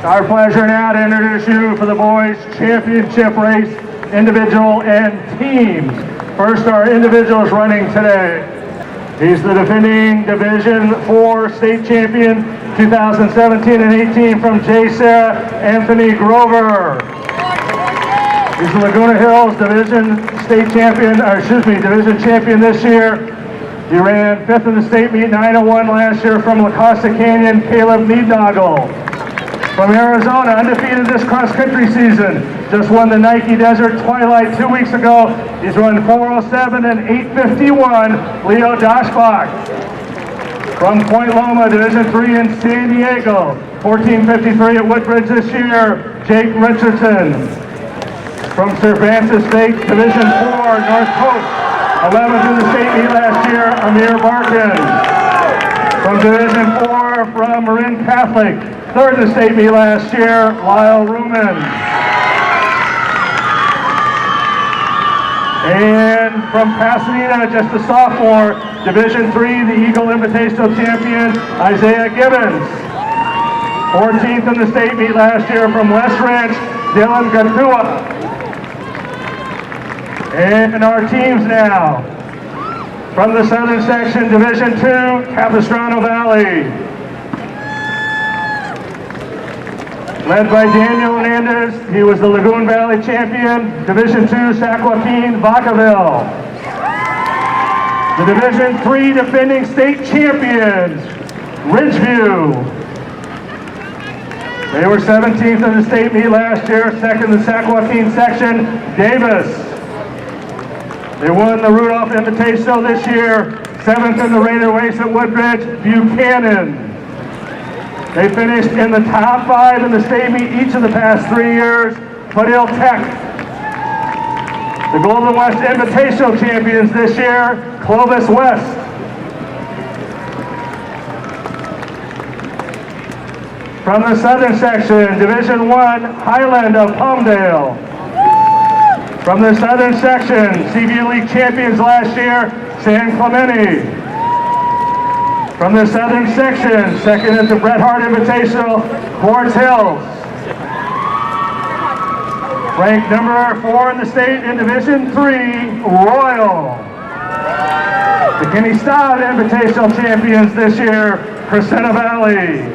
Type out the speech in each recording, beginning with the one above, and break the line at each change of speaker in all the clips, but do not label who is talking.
Our pleasure now to introduce you for the boys championship race, individual and teams. First, our individuals running today. He's the defending Division 4 state champion 2017 and 18 from J-Sarah, Anthony Grover. He's the Laguna Hills Division champion this year. He ran 5th in the state meet, 9:01 last year from La Costa Canyon, Caleb Neednagel. From Arizona, undefeated this cross-country season. Just won the Nike Desert Twilight 2 weeks ago. He's run 4:07 and 8:51, Leo Daschbach. From Point Loma, Division 3 in San Diego, 14:53 at Woodbridge this year, Jake Richardson. From Cervantes State, Division 4, North Coast, 11th in the state meet last year, Amir Barkin. From Division 4, from Marin Catholic, 3rd in the state meet last year, Lyle Ruman. And from Pasadena, just a sophomore, Division 3, the Eagle Invitational champion, Isaiah Gibbons. 14th in the state meet last year from West Ranch, Dylan Gatua. And our teams now. From the southern section, Division 2, Capistrano Valley. Led by Daniel Hernandez, he was the Lagoon Valley champion, Division 2, San Joaquin, Vacaville. The Division 3 defending state champions, Ridgeview. They were 17th in the state meet last year, 2nd in the San Joaquin section, Davis. They won the Rudolph Invitational this year, 7th in the Raider Race at Woodbridge, Buchanan. They finished in the top 5 in the state meet each of the past 3 years, Padil Tech. The Golden West Invitational champions this year, Clovis West. From the southern section, Division 1, Highland of Palmdale. From the southern section, CBU League champions last year, San Clemente. From the southern section, 2nd at the Bret Hart Invitational, Quartz Hills. Ranked number 4 in the state in Division 3, Royal. The Kenny Stott Invitational champions this year, Crescenta Valley.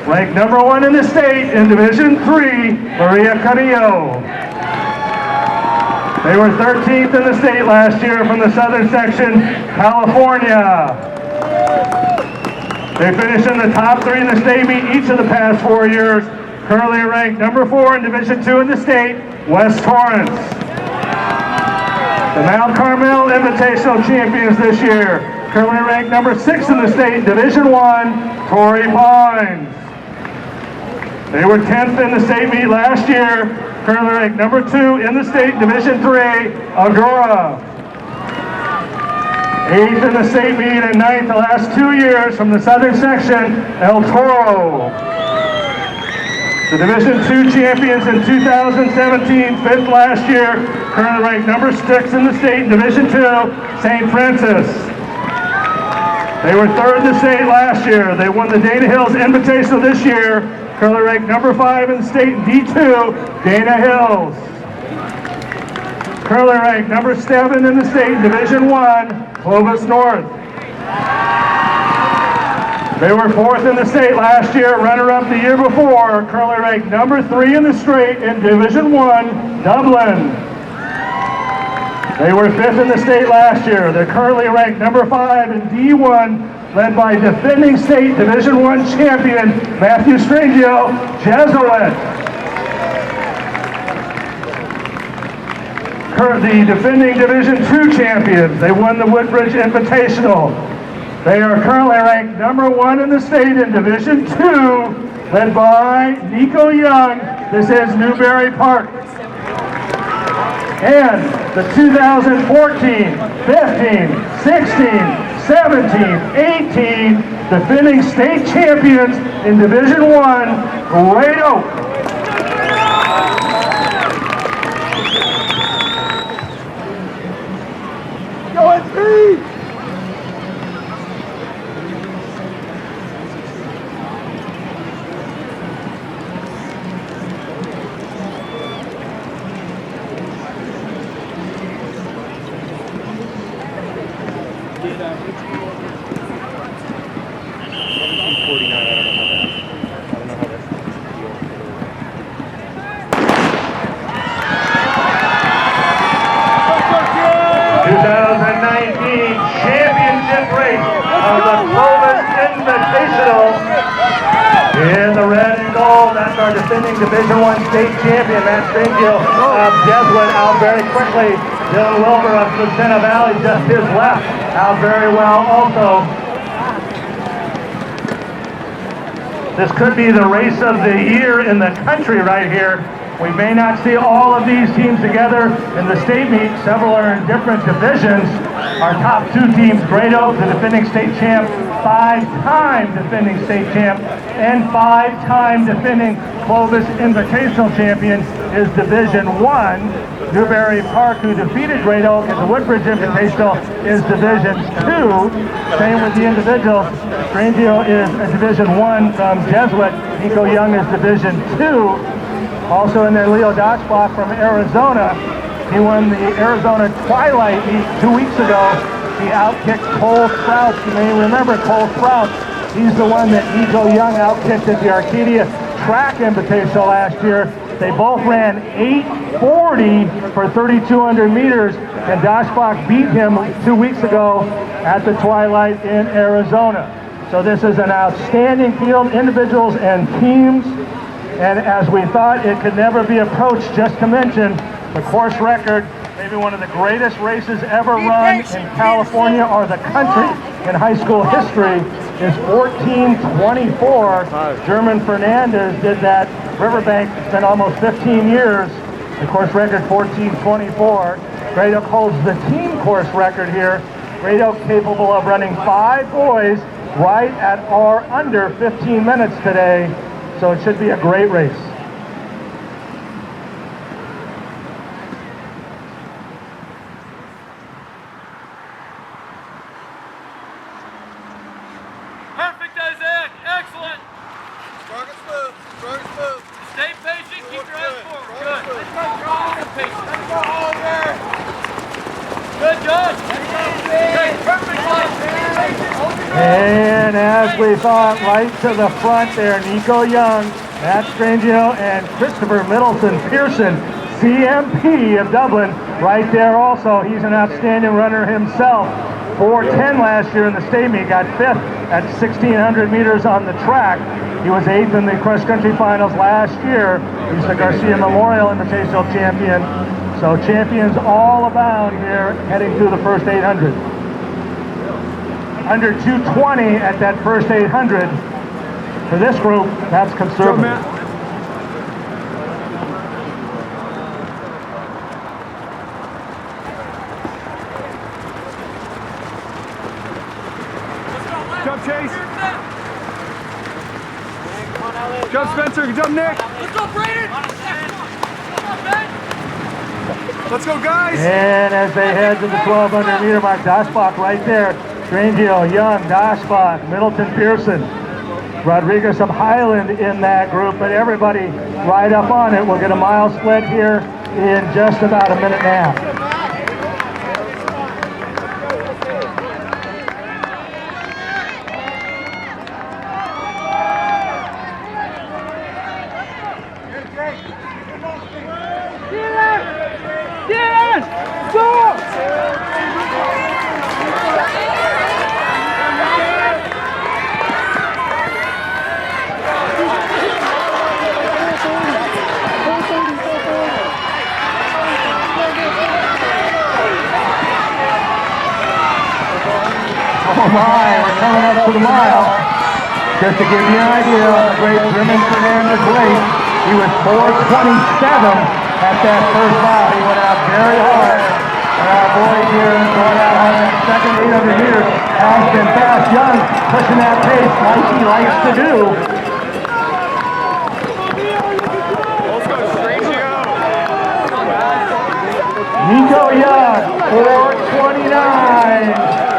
Ranked number 1 in the state in Division 3, Maria Carrillo. They were 13th in the state last year from the southern section, California. They finished in the top 3 in the state meet each of the past 4 years. Currently ranked number 4 in Division 2 in the state, West Torrance. The Mount Carmel Invitational champions this year. Currently ranked number 6 in the state, Division 1, Torrey Pines. They were 10th in the state meet last year. Currently ranked number 2 in the state, Division 3, Agora. 8th in the state meet and 9th the last 2 years from the southern section, El Toro. The Division 2 champions in 2017, 5th last year, currently ranked number 6 in the state, Division 2, St. Francis. They were 3rd in the state last year. They won the Dana Hills Invitational this year. Currently ranked number 5 in the state, D2, Dana Hills. Currently ranked number 7 in the state, Division 1, Clovis North. They were 4th in the state last year, runner-up the year before. Currently ranked number 3 in the state in Division 1, Dublin. They were 5th in the state last year. They're currently ranked number 5 in D1, led by defending state Division 1 champion, Matthew Strangio, Jesuit. The defending Division 2 champions, they won the Woodbridge Invitational. They are currently ranked number 1 in the state in Division 2, led by Nico Young. This is Newbury Park. And the 2014, 15, 16, 17, 18 defending state champions in Division 1, Great Oak. Go SP! In the red and gold, that's our defending Division I state champion, Matt Stringfield of Jesuit, out very quickly. Dylan Wilbur of Lucena Valley, just his left, out very well also. This could be the race of the year in the country right here. We may not see all of these teams together in the state meet. Several are in different divisions. Our top two teams, Great Oak, the defending state champ, 5-time defending state champ, and 5-time defending Clovis Invitational champion, is Division I. Newbury Park, who defeated Great Oak at the Woodbridge Invitational, is Division II. Same with the individuals. Strangio is a Division I from Jesuit. Nico Young is Division II. Also in there, Leo Daschbach from Arizona. He won the Arizona Twilight Meet 2 weeks ago. He outkicked Cole Sprouts. You may remember Cole Sprouts. He's the one that Nico Young outkicked at the Arcadia Track Invitational last year. They both ran 8:40 for 3,200 meters, and Daschbach beat him 2 weeks ago at the Twilight in Arizona. So this is an outstanding field, individuals and teams. And as we thought it could never be approached, just to mention the course record, maybe one of the greatest races ever run in California or the country in high school history, is 14:24. German Fernandez did that. Riverbank, it's been almost 15 years. The course record 14:24. Great Oak holds the team course record here. Great Oak capable of running 5 boys right at or under 15 minutes today. So it should be a great race.
Perfect, Isaac. Excellent.
Strong and smooth. Strong and smooth.
Stay patient. Keep your eyes forward. Good.
Let's go, John.
Patient.
Let's go, Oliver.
Good, John. Okay, perfect.
And as we thought, right to the front there, Nico Young, Matt Strangio, and Christopher Middleton Pearson, CMP of Dublin, right there also. He's an outstanding runner himself. 4:10 last year in the state meet, got 5th at 1,600 meters on the track. He was 8th in the cross country finals last year. He's the Garcia Memorial Invitational champion. So champions all abound here heading through the first 800. Under 220 at that first 800. For this group, that's conservative.
Jump, Chase. Jump, Spencer. Jump, Nick.
Let's go, Brayden. Come on, Ben.
Let's go, guys.
And as they head to the 1,200 meter mark, Daschbach right there. Strangio, Young, Daschbach, Middleton, Pearson, Rodriguez of Highland in that group, but everybody right up on it. We'll get a mile split here in just about a minute and a half. Oh my, we're coming up to the mile. Just to give you an idea of the great German Fernandez race, he was 4:27 at that first mile. He went out very hard. And our boy here going out on that second 800 meters has been fast. Young pushing that pace like he likes to do.
Let's go, Strangio.
Nico Young, 4:29.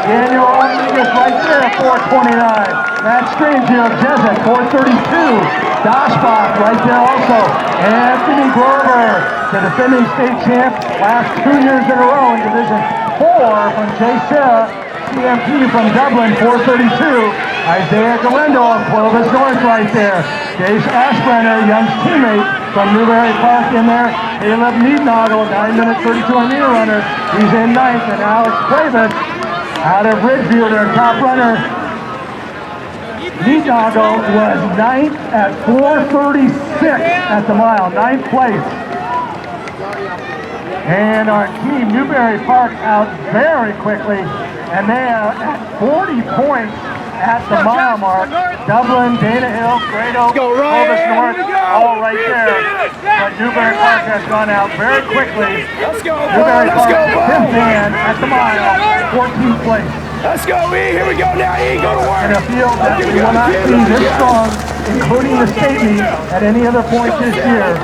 Daniel Rodriguez right there, 4:29. Matt Strangio, Jesuit, 4:32. Daschbach right there also. Anthony Grover, the defending state champ, last 2 years in a row in Division 4 from J. Serra, CMP from Dublin, 4:32. Isaiah Galindo of Clovis North right there. Jace Ashbrenner, Young's teammate from Newbury Park in there. Caleb Neednagel, 9-minute 32-meter runner. He's in 9th, and Alex Clovis out of Ridgeview, their top runner. Nico was 9th at 4:36 at the mile, 9th place. And our team, Newbury Park, out very quickly, and they are at 40 points at the mile mark. Dublin, Dana Hill, Great Oak, Clovis North, all right there. But Newbury Park has gone out very quickly. Newbury Park, 10th man at the mile, 14th place.
Let's go, E. Here we go now, E. Go to work.
In a field that we will not see this strong, including the state meet, at any other point this year.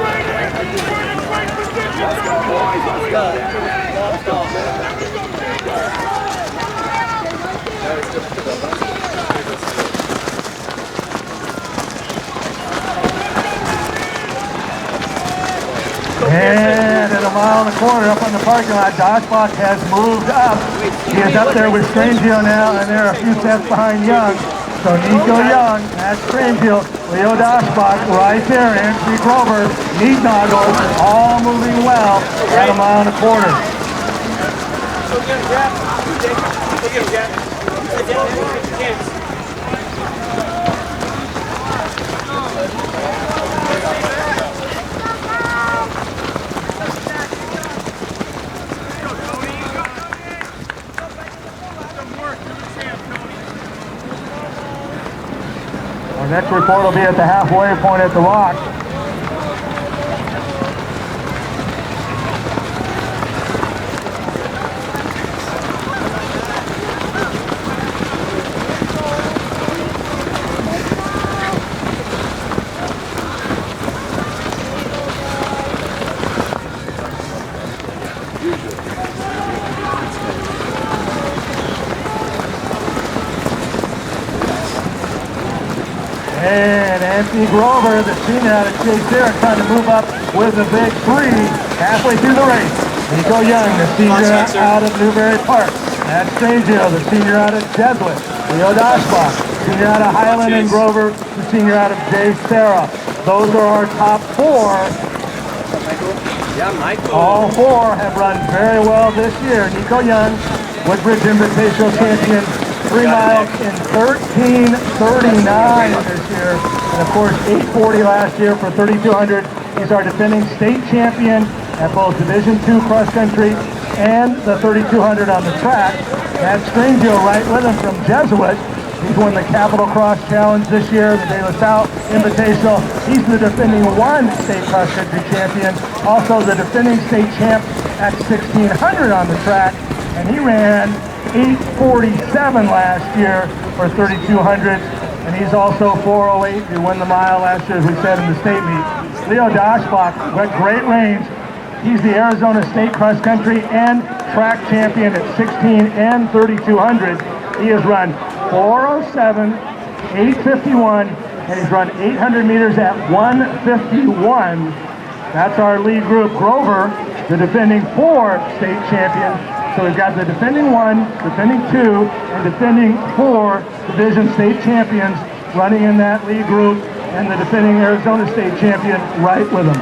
And at a mile in the corner up on the parking lot, Daschbach has moved up. He is up there with Strangio now, and they're a few steps behind Young. So Nico Young, that's Strangio, Leo Daschbach right there, Anthony Grover, Nico, all moving well at a mile and a quarter. Our next report will be at the halfway point at the Rock. And Anthony Grover, the senior out of Chase there, trying to move up with a big 3 halfway through the race. Nico Young, the senior out of Newbury Park. That's Strangio, the senior out of Jesuit. Leo Daschbach, senior out of Highland, and Grover, the senior out of J. Sarah. Those are our top 4.
Yeah, Michael.
All 4 have run very well this year. Nico Young, Woodbridge Invitational champion, 3 miles in 13:39 this year, and of course 8:40 last year for 3,200. He's our defending state champion at both Division II cross country and the 3,200 on the track. That's Strangio right with him from Jesuit. He's won the Capital Cross Challenge this year, the De La Salle Invitational. He's the defending 1 state cross country champion, also the defending state champ at 1,600 on the track, and he ran 8:47 last year for 3,200, and he's also 4:08. He won the mile last year, as we said, in the state meet. Leo Daschbach, what great range. He's the Arizona State cross country and track champion at 16 and 3,200. He has run 4:07, 8:51, and he's run 800 meters at 1:51. That's our lead group. Grover, the defending 4 state champion. So we've got the defending 1, defending 2, and defending 4 division state champions running in that lead group, and the defending Arizona state champion right with them.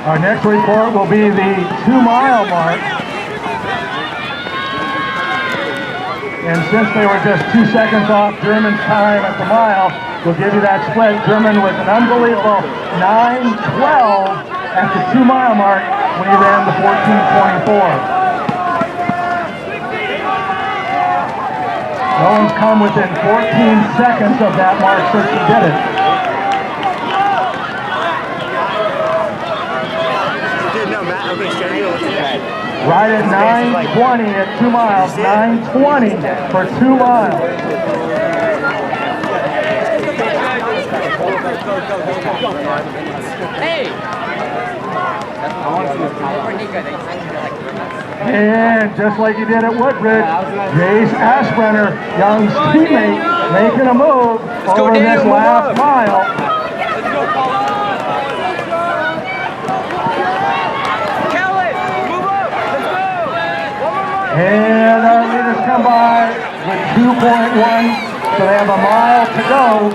Our next report will be the 2-mile mark. And since they were just 2 seconds off German's time at the mile, we'll give you that split. German with an unbelievable 9:12 at the 2-mile mark when he ran the 14:24. No one's come within 14 seconds of that mark since he did it. Right at 9:20 at 2 miles, 9:20 for 2 miles.
Hey!
And just like he did at Woodbridge, Jace Ashbrenner, Young's teammate, making a move over this last mile. And our leaders come by with 2.1, so they have a mile to go.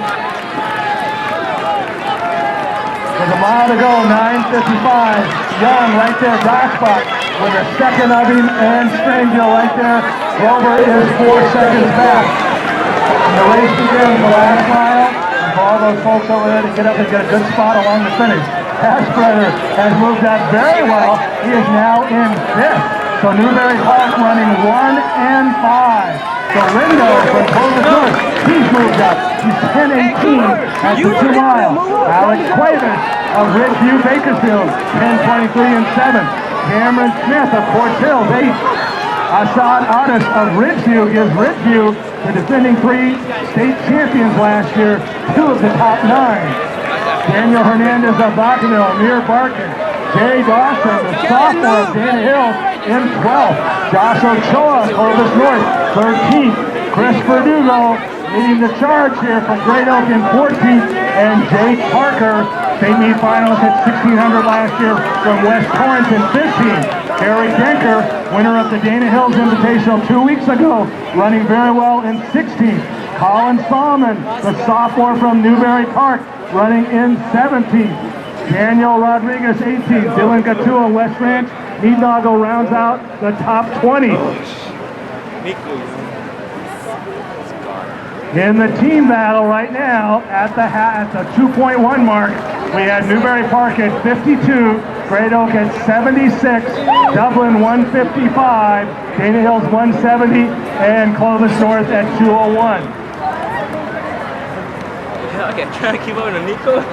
With a mile to go, 9:55. Young right there, Daschbach with a second of him, and Strangio right there Grover is 4 seconds back. And the race begins the last mile. And for all those folks over there to get up and get a good spot along the finish. Daschbach has moved up very well. He is now in 5th. So Newbury Park running 1 and 5. So Lindo from Clovis North, he's moved up. He's 10:18 at the 2 mile. Alex Clovis of Ridgeview Bakersfield, 10:23 and 7. Cameron Smith of Port Hills, 8. Assad Addis of Ridgeview gives Ridgeview the defending 3 state champions last year, 2 of the top 9. Daniel Hernandez of Vacaville, Amir Barkin, Jay Dawson, the sophomore of Dana Hill, in 12th. Josh Ochoa, Clovis North, 13th. Chris Verdugo leading the charge here from Great Oak in 14th. And Jake Parker, state meet finalist at 1600 last year from West Torrance in 15th. Harry Denker, winner of the Dana Hills Invitational 2 weeks ago, running very well in 16th. Colin Salmon, the sophomore from Newbury Park, running in 17th. Daniel Rodriguez, 18th. Dylan Gatua, West Ranch. Nidoggo rounds out the top 20.
Nico Young.
In the team battle right now, at the 2.1 mark, we had Newbury Park at 52, Great Oak at 76, Dublin 155, Dana Hills 170, and Clovis North at 201.
Okay, I'm trying to keep up with Nico.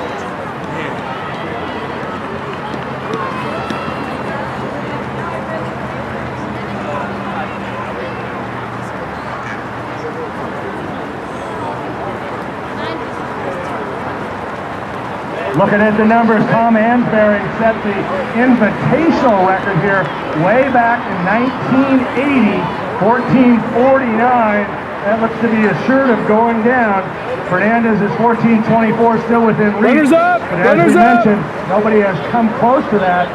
Looking at the numbers, Tom Ansberry set the invitational record here way back in 1980, 14:49. That looks to be assured of going down. Fernandez is 14:24, still within reach.
Runners up!
But as
Runners
we
up!
mentioned, nobody has come close to that.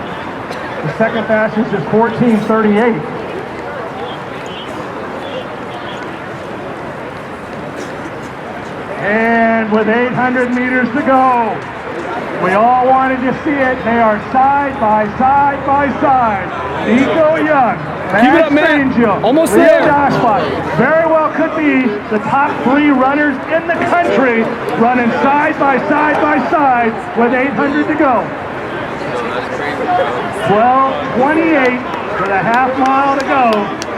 The second fastest is 14:38. And with 800 meters to go, we all wanted to see it. They are side by side by side. Nico Young,
Keep it up, Matt. Almost
Leo
there.
Daschbach, very well could be the top 3 runners in the country running side by side by side with 800 to go. 12:28 with a half mile to go.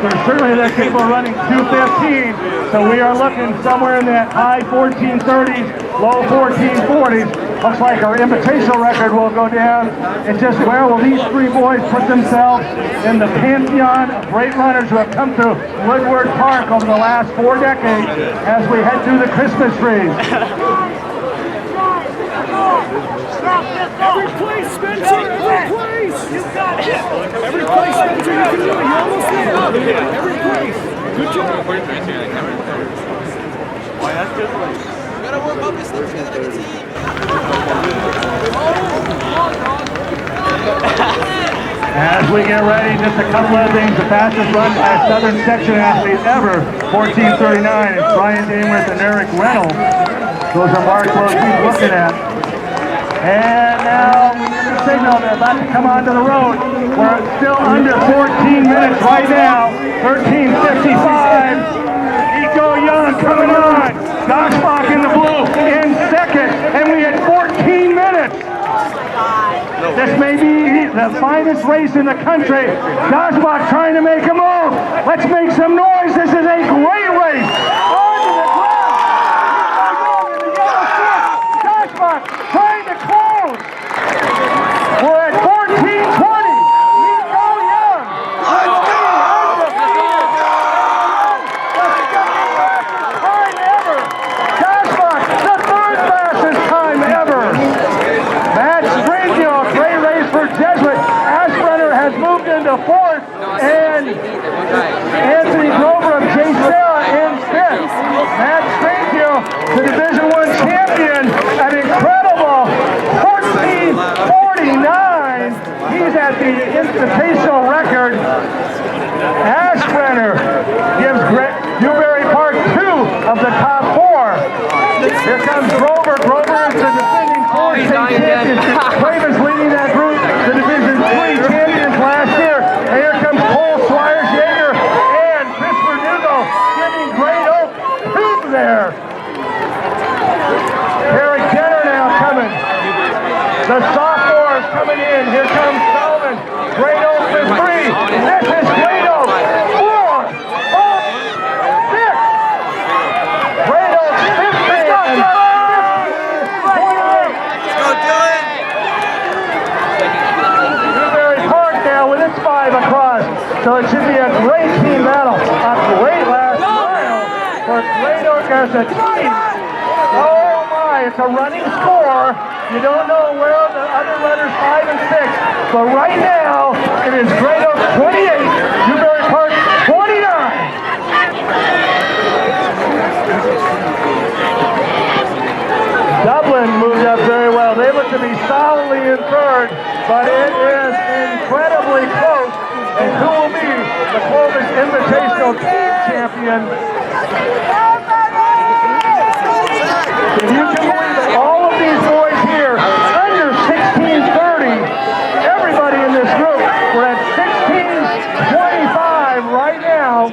So certainly there's people running 2:15. So we are looking somewhere in that high 14:30s, low 14:40s. Looks like our invitational record will go down. It's just where will these 3 boys put themselves in the pantheon of great runners who have come through Woodward Park over the last 4 decades as we head through the Christmas trees.
Every place, Spencer! Every place! You got it! Every place, Spencer! You can do it! You're almost there! Every place! Good job!
Why, that's good.
We gotta work up this thing together like a team.
As we get ready, just a couple of things. The fastest run by a Southern section athlete ever, 14:39, is Brian Dameworth and Eric Reynolds. Those are marks he's looking at. And now we get the signal they're about to come onto the road. We're still under 14 minutes right now. 13:55. Nico Young coming on. Daschbach in the blue in second. And we had 14 minutes. This may be the finest race in the country. Daschbach trying to make a move. Let's make some noise. This is a great race. Onto the ground. In the yellow shirt. Daschbach trying to close. We're at 14:20. Nico Young. Time ever. Daschbach, the 3rd fastest time ever. Matt Stringio, a great race for Jesuit. Ashbrenner has moved into 4th, and Anthony Grover of J. Sarah in 5th. Matt Stringio, the Division I champion, an incredible 14:49. He's at the invitational record. Ashbrenner gives Newbury Park 2 of the top 4. Here comes Grover. Grover is the defending 4 state champion. Clovis leading that group, the Division III champions last year. And here comes Cole Swires Yeager and Chris Verdugo. The sophomores coming in. Here comes Solomon. Great Oak with 3. This is Great Oak. 4, 5, 6. Great Oak 15 and 15, 28.
Go, Dylan!
Newbury Park now with its 5 across. So it should be a great team battle. A great last mile for Great Oak as a team. Oh my, it's a running score. You don't know where the other letters 5 and 6. But right now, it is Great Oak 28, Newbury Park 29. Dublin moved up very well. They look to be solidly in third, but it is incredibly close. And who will be the Clovis Invitational Team Champion? If you can believe it, all of these boys here, under 16:30, everybody in this group, we're at 16:25 right now.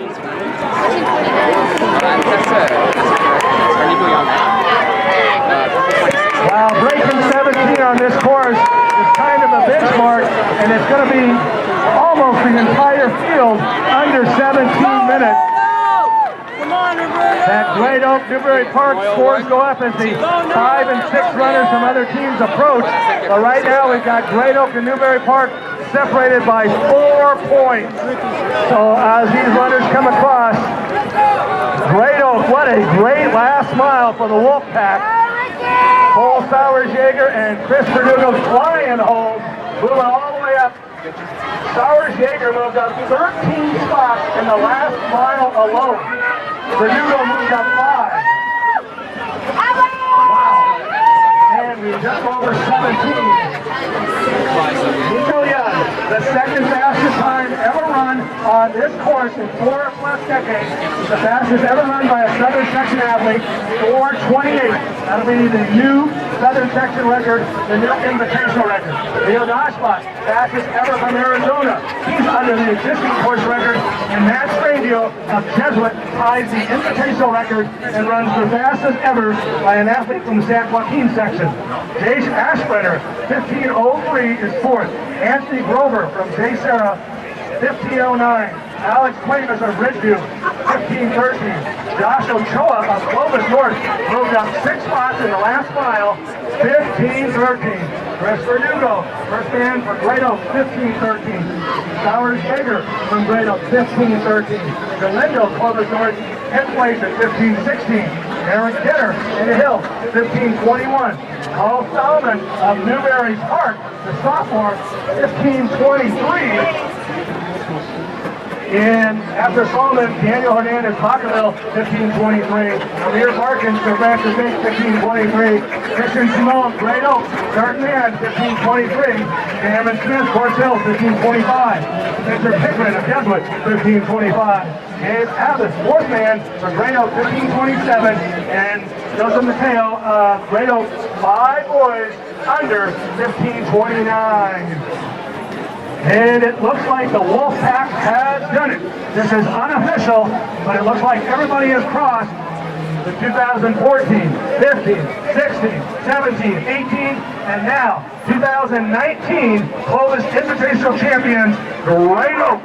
Wow, breaking 17 on this course is kind of a benchmark, and it's going to be almost the entire field under 17 minutes. At Great Oak, Newbury Park scores go up as the 5 and 6 runners from other teams approach. But right now we've got Great Oak and Newbury Park separated by 4 points. So as these runners come across, Great Oak, what a great last mile for the Wolfpack. Cole Sauersjaeger and Chris Verdugo flying home, moving all the way up. Sauersjaeger moved up 13 spots in the last mile alone. Verdugo moved up 5. Wow. And we're just over 17. Nico Young, the second fastest time ever run on this course in 4+ decades. The fastest ever run by a Southern Section athlete, 4:28. That'll be the new Southern Section record, the new Invitational record. Leo Daschbach, fastest ever from Arizona. He's under the existing course record, and Matt Strandio of Jesuit ties the Invitational record and runs the fastest ever by an athlete from the San Joaquin section. Jace Ashbrenner, 15:03 is 4th. Anthony Grover from J. Sarah, 15:09. Alex Cuevas of Ridgeview, 15:13. Josh Ochoa of Clovis North moved up 6 spots in the last mile, 15:13. Chris Verdugo, first man for Great Oak, 15:13. Sauersjaeger from Great Oak, 15:13. Galindo, Clovis North, 10th place at 15:16. Aaron Kidder in the Hill, 15:21. Carl Solomon of Newbury Park, the sophomore, 15:23. And after Solomon, Daniel Hernandez, Vacaville, 15:23. Amir Parkins for Francis Inc., 15:23. Christian Simone, Great Oak, third man, 15:23. Cameron Smith, Fort Hill, 15:25. Victor Pickman of Jesuit, 15:25. Gabe Abbott, fourth man for Great Oak, 15:27. And Joseph Mateo, Great Oak, 5 boys under 15:29. And it looks like the Wolfpack has done it. This is unofficial, but it looks like everybody has crossed the 2014, 15, 16, 17, 18, and now 2019 Clovis Invitational Champions, Great Oak.